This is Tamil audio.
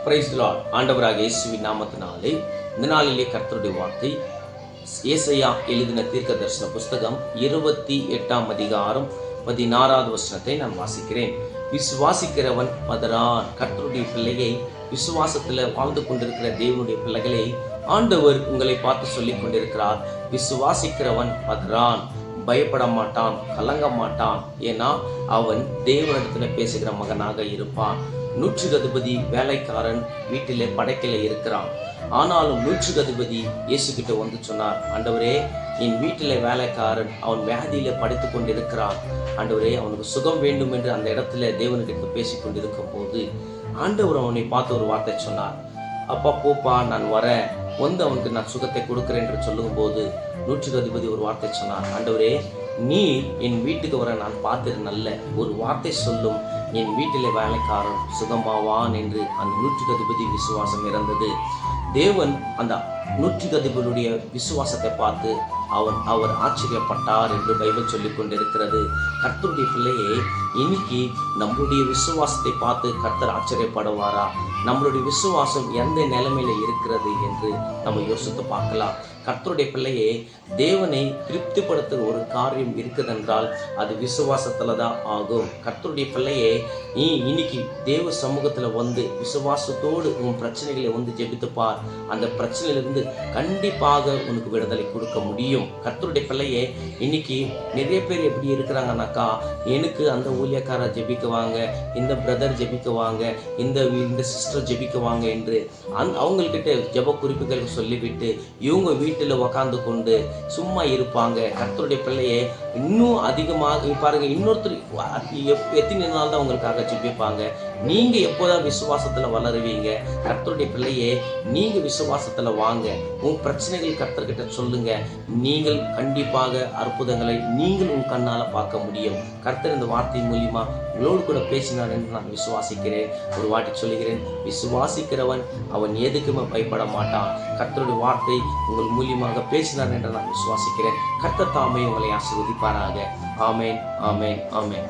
Praise the Lord. ஆண்டவராக இயேசுவின் நாமத்தினாலே இந்த நாளிலே கர்த்தருடைய வார்த்தை ஏசாயா எழுதின தீர்க்க தரிசன புஸ்தகம் 28 அதிகாரம் 16வது வசனத்தை நான் வாசிக்கிறேன். விசுவாசிக்கிறவன் பதறான். கர்த்தருடைய பிள்ளையை, விசுவாசத்தில் வாழ்ந்து கொண்டிருக்கிற தேவனுடைய பிள்ளைகளை ஆண்டவர் உங்களை பார்த்து சொல்லிக் கொண்டிருக்கிறார். விசுவாசிக்கிறவன் பதறான், பயப்பட மாட்டான், கலங்க மாட்டான். ஏன்னா அவன் தேவனிடத்துல பேசுகிற மகனாக இருப்பான். நூற்றுக்கு அதிபதி வேலைக்காரன் வீட்டிலே படைக்கல இருக்கிறான். ஆனாலும் நூற்றுக்கு அதிபதி இயேசு கிட்ட வந்து சொன்னார், ஆண்டவரே, என் வீட்டிலே வேலைக்காரன் அவன் வியாதியில படுத்து கொண்டிருக்கிறான். ஆண்டவரே, அவனுக்கு சுகம் வேண்டும் என்று அந்த இடத்துல தேவனுக்கு பேசிக் கொண்டிருக்கும் போது ஆண்டவர் அவனை பார்த்து ஒரு வார்த்தை சொன்னார். அப்பா போப்பா, நான் வரேன், வந்து அவனுக்கு நான் சுகத்தை கொடுக்கிறேன் என்று சொல்லும் போது நூற்றுக்கு அதிபதி ஒரு வார்த்தை சொன்னார். ஆண்டவரே, நீ என் வீட்டுக்கு வர நான் பார்த்தது நல்ல, ஒரு வார்த்தை சொல்லும், என் வீட்டிலே வேலைக்காரன் சுகமாவான் என்று அந்த நூற்றுக்கு அதிபதி விசுவாசம் இருந்தது. தேவன் அந்த நூற்றுக்கு அதிபதியுடைய விசுவாசத்தை பார்த்து அவர் ஆச்சரியப்பட்டார் என்று பைபிள் சொல்லிக் கொண்டிருக்கிறது. கர்த்தருடைய பிள்ளையே, இன்னைக்கு நம்மளுடைய விசுவாசத்தை பார்த்து கர்த்தர் ஆச்சரியப்படுவாரா? நம்மளுடைய விசுவாசம் எந்த நிலைமையில இருக்கிறது என்று நம்ம யோசித்து பார்க்கலாம். கர்த்தருடைய பிள்ளையே, தேவனை திருப்திப்படுத்துகிற ஒரு காரியம் இருக்குதென்றால் அது விசுவாசத்துல தான் ஆகும். கர்த்தருடைய பிள்ளையே, நீ இன்னைக்கு தேவ சமூகத்துல வந்து விசுவாசத்தோடு உன் பிரச்சனைகளை வந்து ஜெபித்துப்பார். அந்த பிரச்சனையிலிருந்து கண்டிப்பாக உனக்கு விடுதலை கொடுக்க முடியும். கர்த்தருடைய பிள்ளையே, இன்னைக்கு நிறைய பேர் எப்படி இருக்கிறாங்கன்னாக்கா, எனக்கு அந்த ஊழியக்காரர் ஜெபிக்குவாங்க, இந்த பிரதர் ஜெபிக்குவாங்க, இந்த சிஸ்டர் ஜெபிக்குவாங்க என்று அவங்கக்கிட்ட ஜெப குறிப்புகள் சொல்லிவிட்டு இவங்க வீட்டில் உக்காந்து கொண்டு சும்மா இருப்பாங்க. கர்த்தருடைய பிள்ளையே, இன்னும் அதிகமாக பாருங்க, இன்னொருத்தர் எத்தனை நாள் தான் உங்களுக்காக ஜெபிப்பாங்க. நீங்க எப்போதான் விசுவாசத்துல வளருவீங்க? கர்த்தருடைய பிள்ளையே, நீங்க விசுவாசத்துல வாங்க, உன் பிரச்சனைகள் கர்த்தர்கிட்ட சொல்லுங்க. நீங்கள் கண்டிப்பாக அற்புதங்களை நீங்கள் உன் கண்ணால பார்க்க முடியும். கர்த்தர் இந்த வார்த்தை மூலியமா உங்களோடு கூட பேசினார் என்று நான் விசுவாசிக்கிறேன். ஒரு வாட்டி சொல்லுகிறேன், விசுவாசிக்கிறவன் அவன் எதுக்குமே பயப்பட மாட்டான். கர்த்தருடைய வார்த்தை உங்கள் மூலியமாக பேசினார் என்று நான் விசுவாசிக்கிறேன். கர்த்தர் தாமே உங்களை ஆசீர்வதிப்பாராக. ஆமேன், ஆமேன், ஆமேன்.